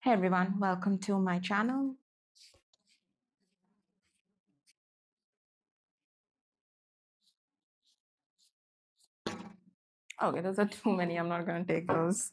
Hey everyone, welcome to my channel. Okay, those are too many. I'm not going to take those.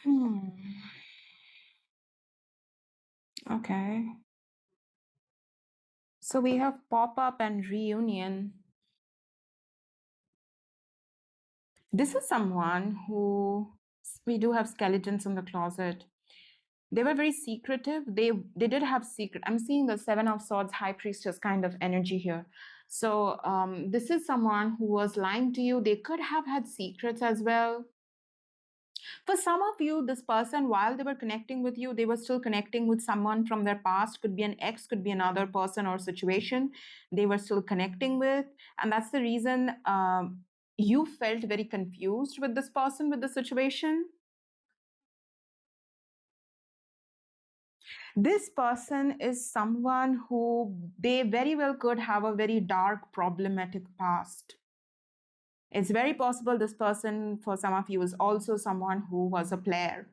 Hmm. Okay. So we have pop-up and reunion. This is someone who we do have skeletons in the closet. They were very secretive. They did have secret. I'm seeing the Seven of Swords, High Priestess kind of energy here. So this is someone who was lying to you. They could have had secrets as well. For some of you, this person, while they were connecting with you, they were still connecting with someone from their past. Could be an ex, could be another person or situation they were still connecting with. And that's the reason you felt very confused with this person, with the situation. This person is someone who they very well could have a very dark, problematic past. It's very possible this person, for some of you, is also someone who was a player.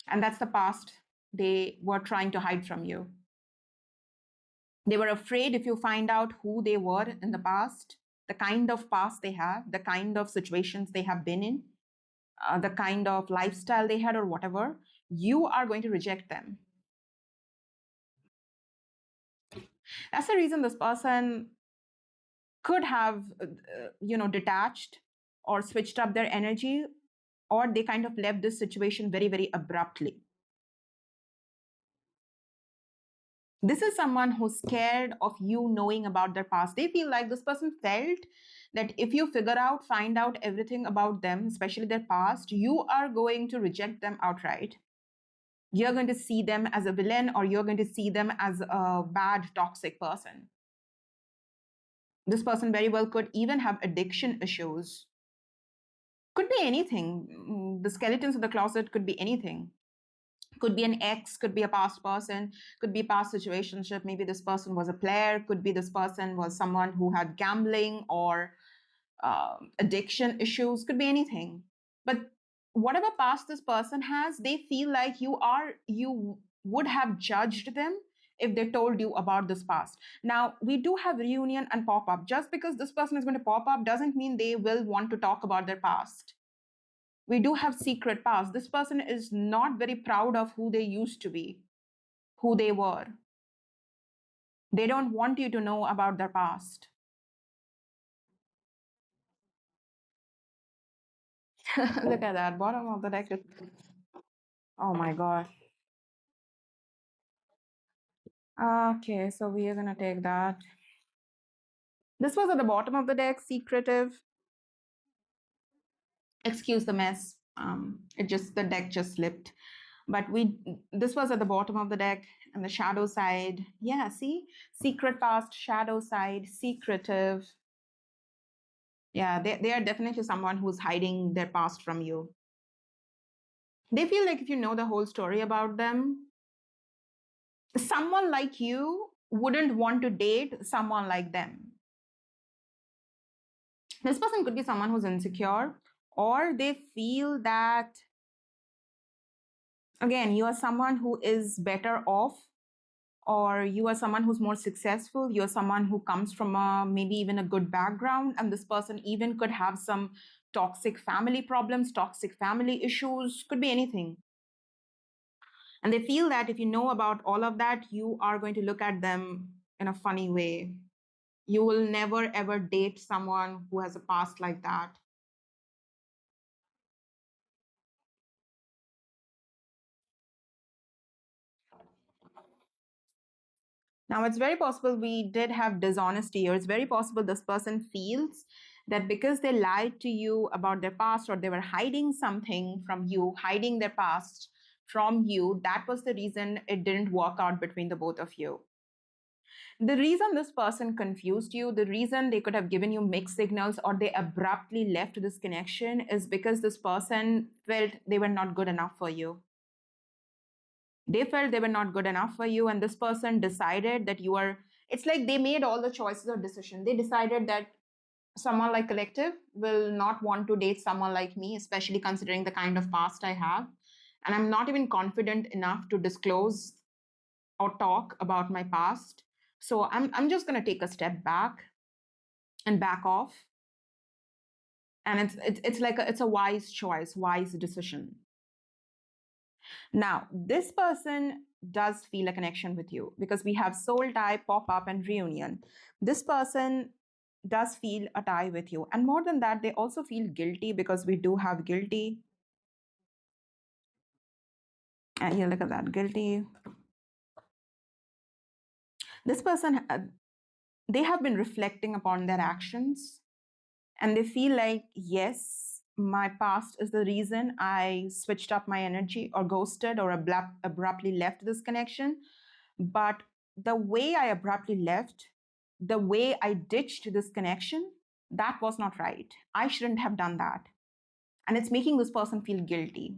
And that's the past they were trying to hide from you. They were afraid if you find out who they were in the past, the kind of past they have, the kind of situations they have been in, the kind of lifestyle they had, or whatever, you are going to reject them. That's the reason this person could have, detached or switched up their energy, or they kind of left this situation very, very abruptly. This is someone who's scared of you knowing about their past. They feel like this person felt that if you find out everything about them, especially their past, you are going to reject them outright. You're going to see them as a villain, or you're going to see them as a bad, toxic person. This person very well could even have addiction issues. Could be anything. The skeletons in the closet could be anything. Could be an ex, could be a past person, could be past situationship. Maybe this person was a player, could be this person was someone who had gambling or addiction issues, could be anything. But whatever past this person has, they feel like you would have judged them if they told you about this past. Now, we do have reunion and pop-up. Just because this person is going to pop up doesn't mean they will want to talk about their past. We do have secret past. This person is not very proud of who they used to be, who they were. They don't want you to know about their past. Look at that, bottom of the deck is, oh my god. Okay, so we are gonna take that. This was at the bottom of the deck, secretive. Excuse the mess. The deck just slipped. But this was at the bottom of the deck, and the shadow side. Yeah, see? Secret past, shadow side, secretive. Yeah, they are definitely someone who's hiding their past from you. They feel like if you know the whole story about them, someone like you wouldn't want to date someone like them. This person could be someone who's insecure, or they feel that, again, you are someone who is better off, or you are someone who's more successful. You're someone who comes from maybe even a good background, and this person even could have some toxic family problems, toxic family issues, could be anything. And they feel that if you know about all of that, you are going to look at them in a funny way. You will never ever date someone who has a past like that. Now, it's very possible we did have dishonesty, or it's very possible this person feels that because they lied to you about their past, or they were hiding something from you, hiding their past from you, that was the reason it didn't work out between the both of you. The reason this person confused you, the reason they could have given you mixed signals or they abruptly left this connection is because this person felt they were not good enough for you. They felt they were not good enough for you, and this person decided that you are, it's like they made all the choices or decisions. They decided that someone like Collective will not want to date someone like me, especially considering the kind of past I have. And I'm not even confident enough to disclose or talk about my past. So I'm just going to take a step back and back off. And it's like it's a wise choice, wise decision. Now, this person does feel a connection with you because we have soul tie, pop up, and reunion. This person does feel a tie with you. And more than that, they also feel guilty because we do have guilty. And here, look at that guilty. This person, they have been reflecting upon their actions and they feel like, yes, my past is the reason I switched up my energy or ghosted or abruptly left this connection. But the way I abruptly left, the way I ditched this connection, that was not right. I shouldn't have done that. And it's making this person feel guilty,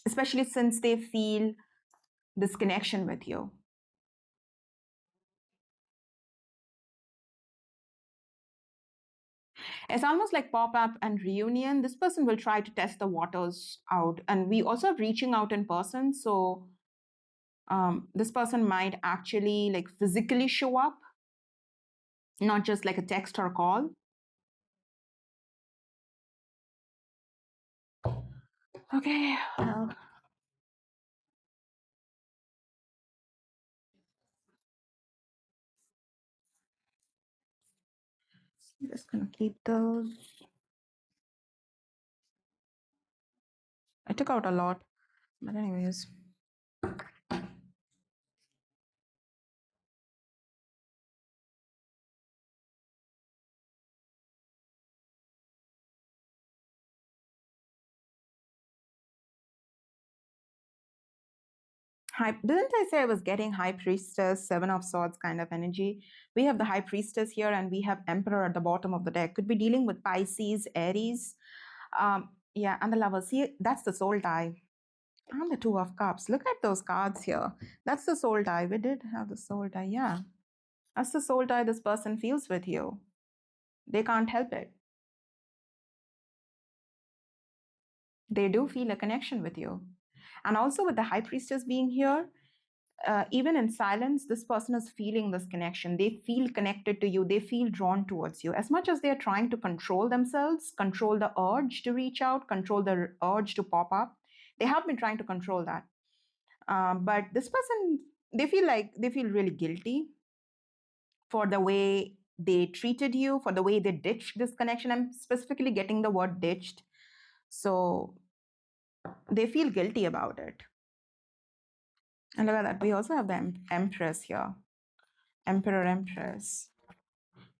especially since they feel this connection with you. It's almost like pop up and reunion. This person will try to test the waters out. And we also are reaching out in person. So this person might actually like physically show up, not just like a text or call. Okay, well, I'm just gonna keep those. I took out a lot, but anyways. Didn't I say I was getting High Priestess, Seven of Swords kind of energy? We have the High Priestess here and we have Emperor at the bottom of the deck. Could be dealing with Pisces, Aries. Yeah, and the Lovers. See, that's the soul tie. And the Two of Cups. Look at those cards here. That's the soul tie. We did have the soul tie. Yeah. That's the soul tie this person feels with you. They can't help it. They do feel a connection with you. And also with the High Priestess being here, even in silence, this person is feeling this connection. They feel connected to you. They feel drawn towards you. As much as they're trying to control themselves, control the urge to reach out, control the urge to pop up, they have been trying to control that. But this person, they feel really guilty for the way they treated you, for the way they ditched this connection. I'm specifically getting the word ditched. So they feel guilty about it. And look at that. We also have the Empress here. Emperor, Empress.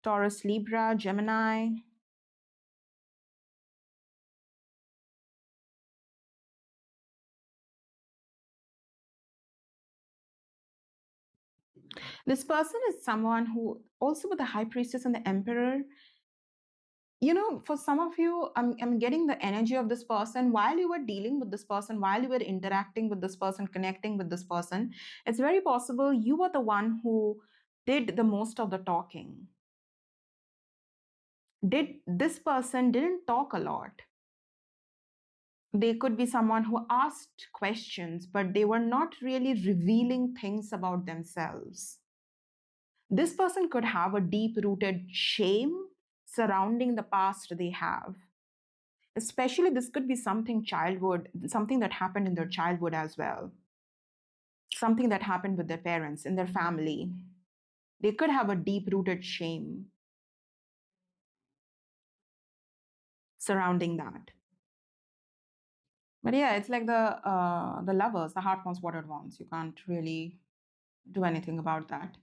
Taurus, Libra, Gemini. This person is someone who, also with the High Priestess and the Emperor, for some of you, I'm getting the energy of this person while you were dealing with this person, while you were interacting with this person, connecting with this person. It's very possible you were the one who did the most of the talking. This person didn't talk a lot. They could be someone who asked questions, but they were not really revealing things about themselves. This person could have a deep rooted shame surrounding the past they have. Especially, this could be something childhood, something that happened in their childhood as well, something that happened with their parents, in their family. They could have a deep rooted shame surrounding that. But yeah, it's like the Lovers, the heart wants what it wants. You can't really do anything about that.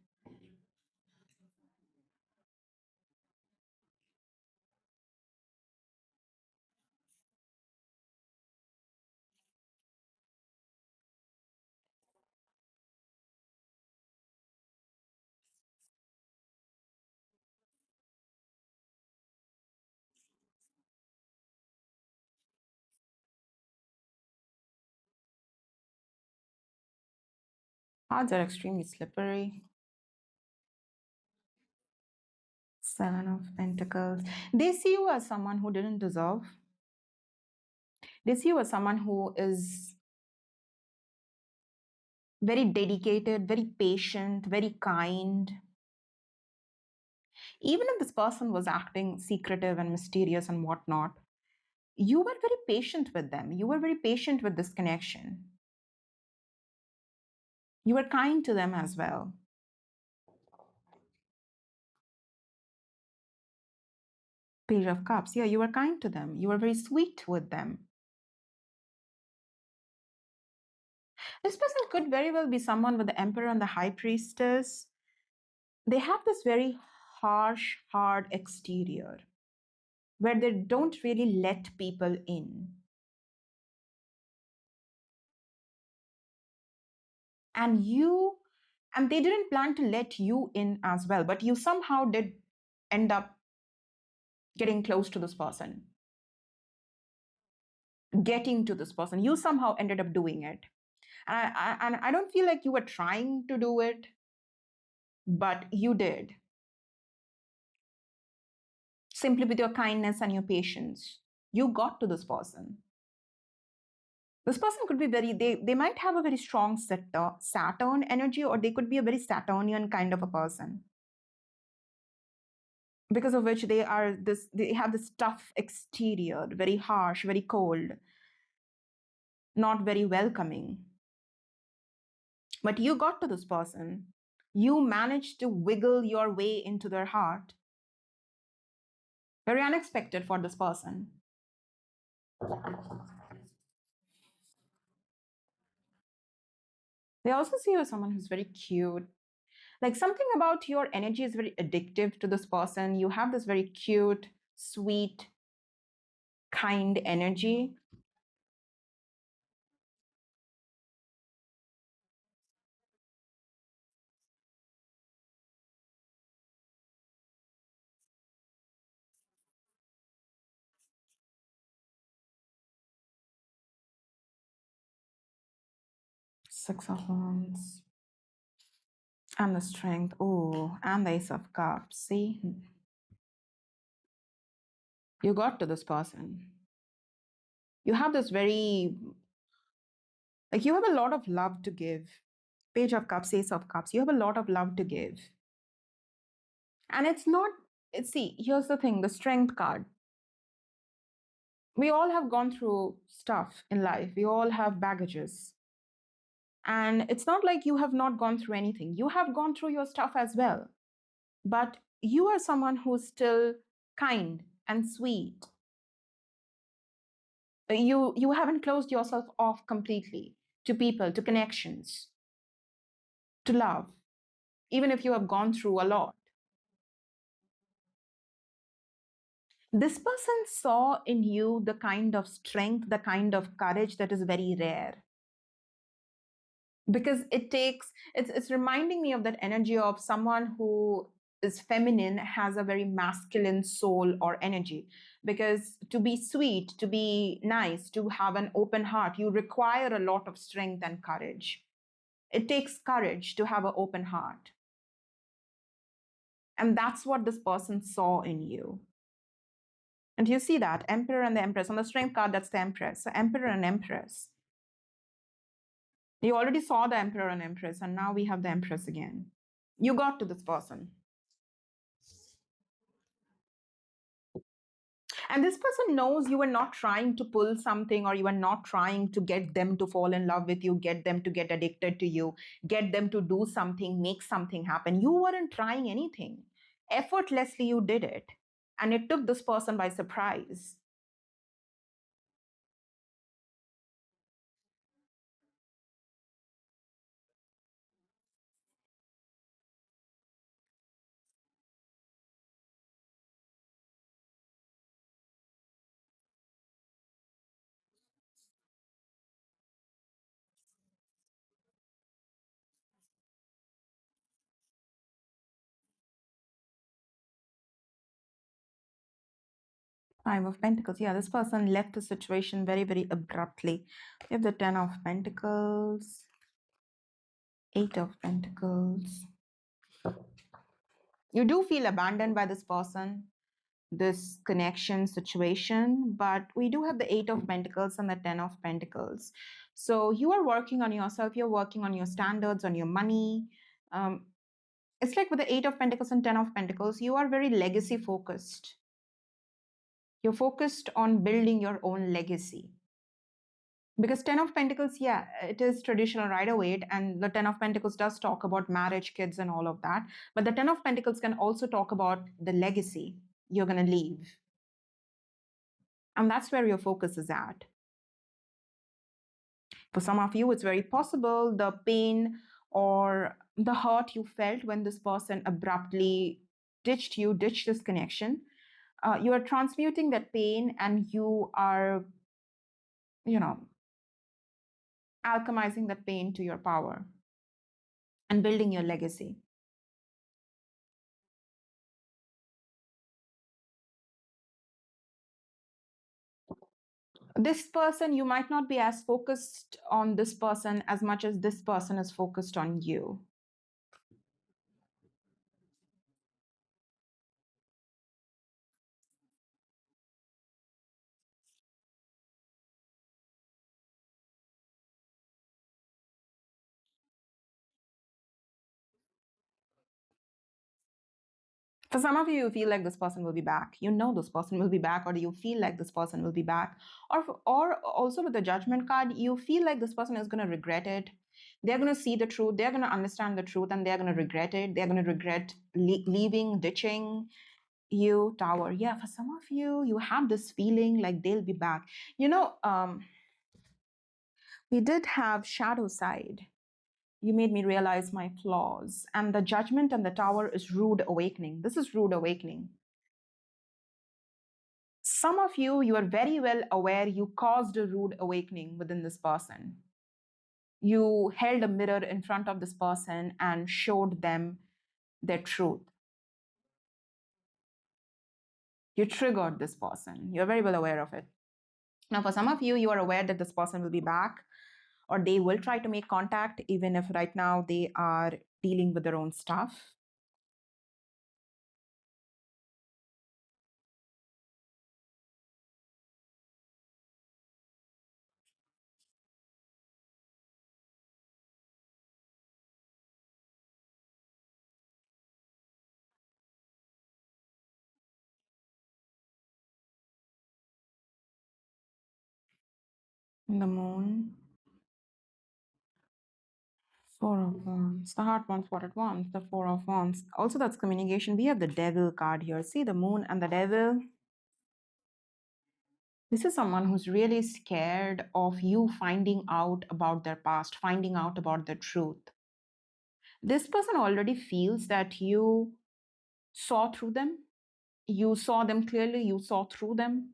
Cards are extremely slippery. Seven of Pentacles. They see you as someone who didn't deserve. They see you as someone who is very dedicated, very patient, very kind. Even if this person was acting secretive and mysterious and whatnot, you were very patient with them. You were very patient with this connection. You were kind to them as well. Page of Cups. Yeah, you were kind to them. You were very sweet with them. This person could very well be someone with the Emperor and the High Priestess. They have this very harsh, hard exterior where they don't really let people in. And they didn't plan to let you in as well, but you somehow did end up getting close to this person, getting to this person. You somehow ended up doing it. And I don't feel like you were trying to do it, but you did. Simply with your kindness and your patience, you got to this person. This person could be they might have a very strong Saturn energy, or they could be a very Saturnian kind of a person, because of which they have this tough exterior, very harsh, very cold, not very welcoming. But you got to this person. You managed to wiggle your way into their heart. Very unexpected for this person. They also see you as someone who's very cute. Like, something about your energy is very addictive to this person. You have this very cute, sweet, kind energy. Six of Wands. And the Strength. Oh, and the Ace of Cups. See? You got to this person. You have this very, like, you have a lot of love to give. Page of Cups, Ace of Cups. You have a lot of love to give. And it's not, see, here's the thing, the Strength card. We all have gone through stuff in life. We all have baggages. And it's not like you have not gone through anything. You have gone through your stuff as well. But you are someone who's still kind and sweet. You haven't closed yourself off completely to people, to connections, to love, even if you have gone through a lot. This person saw in you the kind of strength, the kind of courage that is very rare. Because it's reminding me of that energy of someone who is feminine, has a very masculine soul or energy. Because to be sweet, to be nice, to have an open heart, you require a lot of strength and courage. It takes courage to have an open heart. And that's what this person saw in you. And you see that Emperor and the Empress on the Strength card, that's the Empress. So Emperor and Empress. You already saw the Emperor and Empress, and now we have the Empress again. You got to this person. And this person knows you were not trying to pull something, or you were not trying to get them to fall in love with you, get them to get addicted to you, get them to do something, make something happen. You weren't trying anything. Effortlessly, you did it. And it took this person by surprise. Five of Pentacles. Yeah, this person left the situation very, very abruptly. We have the Ten of Pentacles. Eight of Pentacles. You do feel abandoned by this person, this connection situation, but we do have the Eight of Pentacles and the Ten of Pentacles. So you are working on yourself, you're working on your standards, on your money. Um, it's like with the Eight of Pentacles and Ten of Pentacles, you are very legacy focused. You're focused on building your own legacy. Because Ten of Pentacles, yeah, it is traditional Rider Waite, and the Ten of Pentacles does talk about marriage, kids, and all of that. But the Ten of Pentacles can also talk about the legacy you're going to leave. And that's where your focus is at. For some of you, it's very possible the pain or the hurt you felt when this person abruptly ditched you, ditched this connection. You are transmuting that pain and you are, you know, alchemizing that pain to your power and building your legacy. This person, you might not be as focused on this person as much as this person is focused on you. For some of you, you feel like this person will be back. You know this person will be back, or you feel like this person will be back. Or also with the Judgment card, you feel like this person is going to regret it. They're going to see the truth. They're going to understand the truth, and they're going to regret it. They're going to regret leaving, ditching you. Tower. Yeah, for some of you, you have this feeling like they'll be back. We did have shadow side. You made me realize my flaws. And the Judgment and the Tower is rude awakening. This is rude awakening. Some of you, you are very well aware you caused a rude awakening within this person. You held a mirror in front of this person and showed them their truth. You triggered this person. You're very well aware of it. Now, for some of you, you are aware that this person will be back or they will try to make contact, even if right now they are dealing with their own stuff. The Moon, Four of Wands. The Heart wants what it wants. The Four of Wands. Also, that's communication. We have the Devil card here. See the Moon and the Devil. This is someone who's really scared of you finding out about their past, finding out about the truth. This person already feels that you saw through them. You saw them clearly. You saw through them.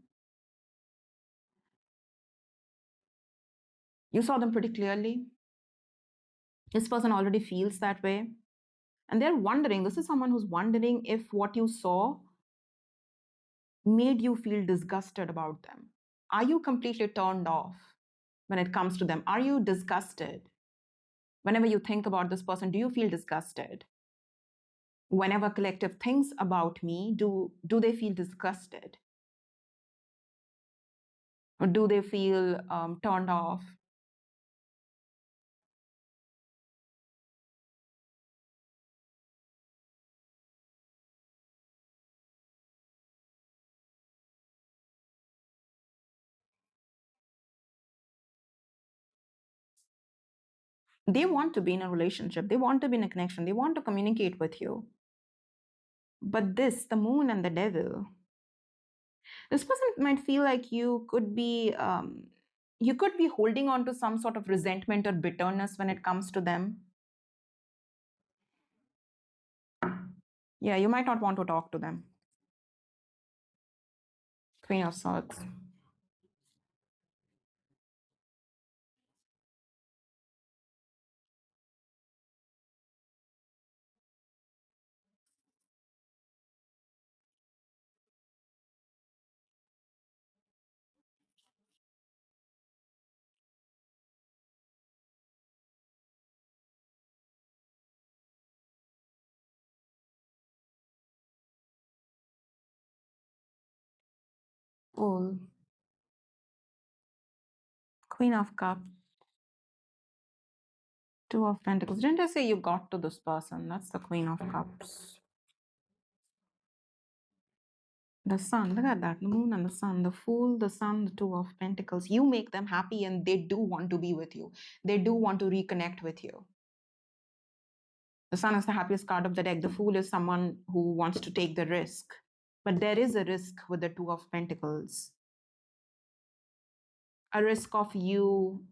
You saw them pretty clearly. This person already feels that way. And they're wondering, this is someone who's wondering if what you saw made you feel disgusted about them. Are you completely turned off when it comes to them? Are you disgusted? Whenever you think about this person, do you feel disgusted? Whenever collective thinks about me, do they feel disgusted? Or do they feel turned off? They want to be in a relationship. They want to be in a connection. They want to communicate with you. But this, the Moon and the Devil, this person might feel like you could be holding on to some sort of resentment or bitterness when it comes to them. Yeah, you might not want to talk to them. Queen of Swords. Fool. Queen of Cups. Two of Pentacles. Didn't I say you got to this person? That's the Queen of Cups. The Sun. Look at that. The Moon and the Sun. The Fool, the Sun, the Two of Pentacles. You make them happy and they do want to be with you. They do want to reconnect with you. The Sun is the happiest card of the deck. The Fool is someone who wants to take the risk. But there is a risk with the Two of Pentacles. A risk of you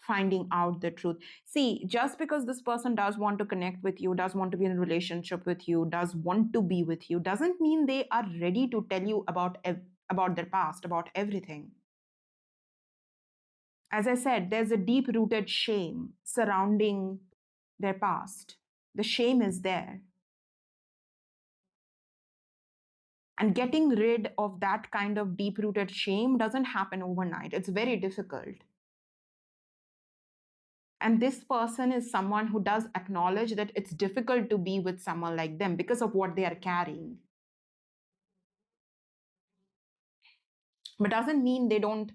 finding out the truth. See, just because this person does want to connect with you, does want to be in a relationship with you, does want to be with you, doesn't mean they are ready to tell you about their past, about everything. As I said, there's a deep rooted shame surrounding their past. The shame is there. And getting rid of that kind of deep rooted shame doesn't happen overnight. It's very difficult. And this person is someone who does acknowledge that it's difficult to be with someone like them because of what they are carrying. But doesn't mean they don't.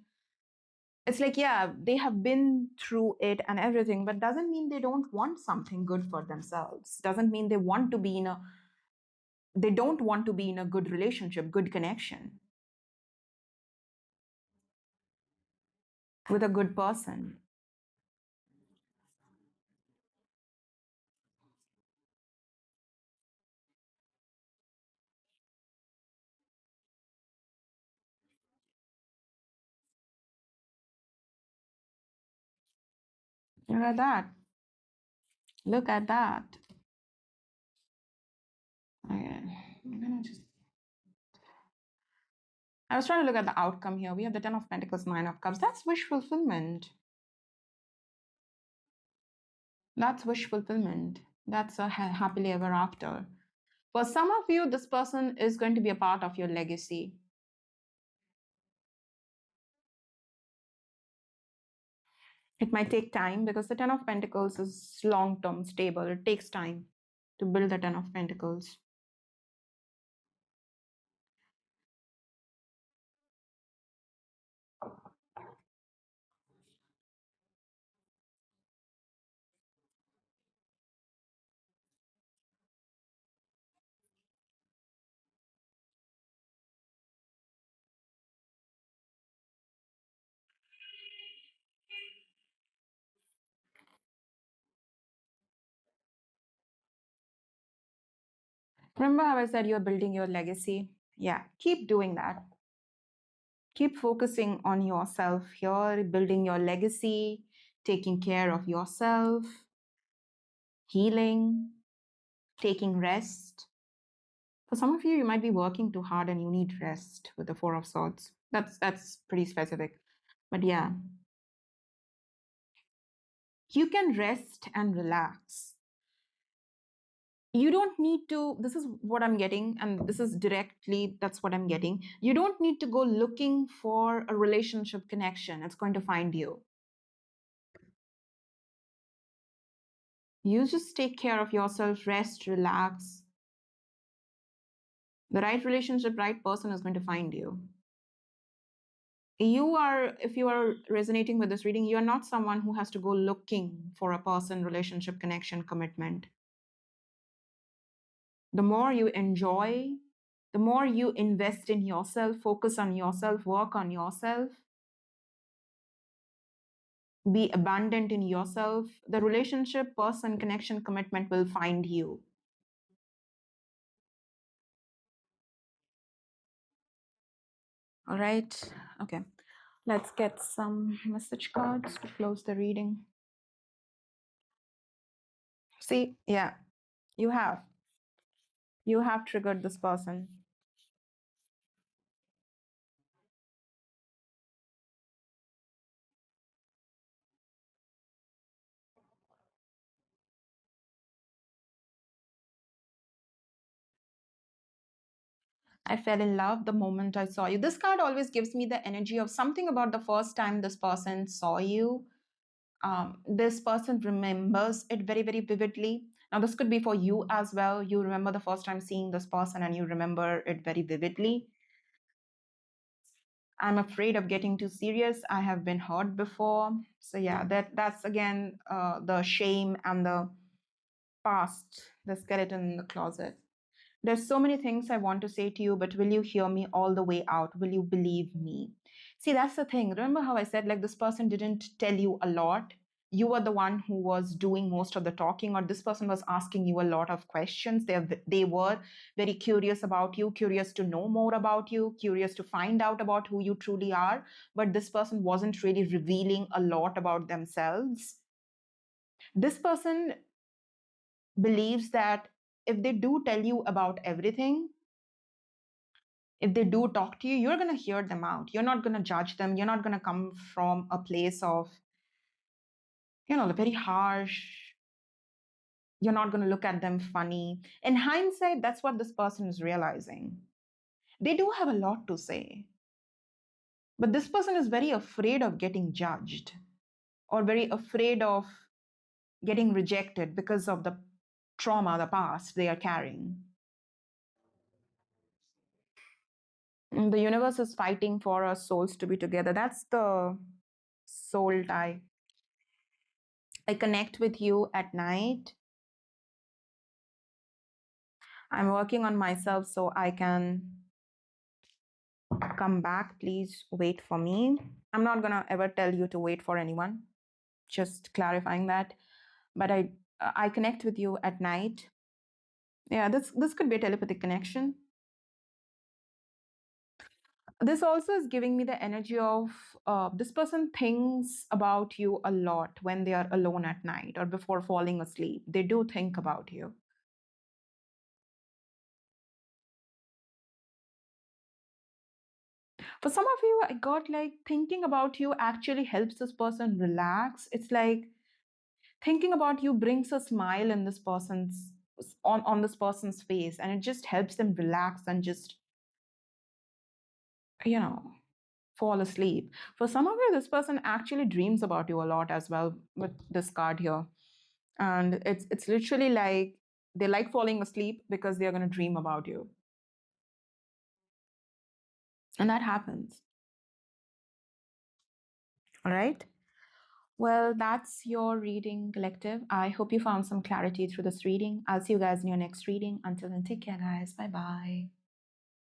It's like, yeah, they have been through it and everything, but doesn't mean they don't want something good for themselves. Doesn't mean they want to be in a, they don't want to be in a good relationship, good connection with a good person. Look at that. Look at that. Okay. I'm gonna just, I was trying to look at the outcome here. We have the Ten of Pentacles, Nine of Cups. That's wish fulfillment. That's wish fulfillment. That's a happily ever after. For some of you, this person is going to be a part of your legacy. It might take time because the Ten of Pentacles is long term, stable. It takes time to build the Ten of Pentacles. Remember how I said you're building your legacy? Yeah, keep doing that. Keep focusing on yourself here, building your legacy, taking care of yourself, healing, taking rest. For some of you, you might be working too hard and you need rest with the Four of Swords. That's pretty specific. But yeah, you can rest and relax. You don't need to, this is what I'm getting, and this is directly, that's what I'm getting. You don't need to go looking for a relationship connection. It's going to find you. You just take care of yourself, rest, relax. The right relationship, right person is going to find you. You are, if you are resonating with this reading, you're not someone who has to go looking for a person, relationship, connection, commitment. The more you enjoy, the more you invest in yourself, focus on yourself, work on yourself, be abundant in yourself, the relationship, person, connection, commitment will find you. All right. Okay. Let's get some message cards to close the reading. See, yeah, you have. You have triggered this person. I fell in love the moment I saw you. This card always gives me the energy of something about the first time this person saw you. This person remembers it very, very vividly. Now, this could be for you as well. You remember the first time seeing this person and you remember it very vividly. I'm afraid of getting too serious. I have been hurt before. So yeah, that's again the shame and the past, the skeleton in the closet. There's so many things I want to say to you, but will you hear me all the way out? Will you believe me? See, that's the thing. Remember how I said, like, this person didn't tell you a lot? You were the one who was doing most of the talking, or this person was asking you a lot of questions. They were very curious about you, curious to know more about you, curious to find out about who you truly are. But this person wasn't really revealing a lot about themselves. This person believes that if they do tell you about everything, if they do talk to you, you're going to hear them out. You're not going to judge them. You're not going to come from a place of, very harsh. You're not going to look at them funny. In hindsight, that's what this person is realizing. They do have a lot to say, but this person is very afraid of getting judged or very afraid of getting rejected because of the trauma, the past they are carrying. The universe is fighting for our souls to be together. That's the soul tie. I connect with you at night. I'm working on myself so I can come back. Please wait for me. I'm not going to ever tell you to wait for anyone. Just clarifying that. But I connect with you at night. Yeah, this could be a telepathic connection. This also is giving me the energy of this person thinks about you a lot when they are alone at night or before falling asleep. They do think about you. For some of you, I got like thinking about you actually helps this person relax. It's like thinking about you brings a smile in this person's on this person's face, and it just helps them relax and just you know fall asleep. For some of you, this person actually dreams about you a lot as well with this card here. And it's literally like they like falling asleep because they're going to dream about you. And that happens. All right. Well, that's your reading, collective. I hope you found some clarity through this reading. I'll see you guys in your next reading. Until then, take care, guys. Bye bye.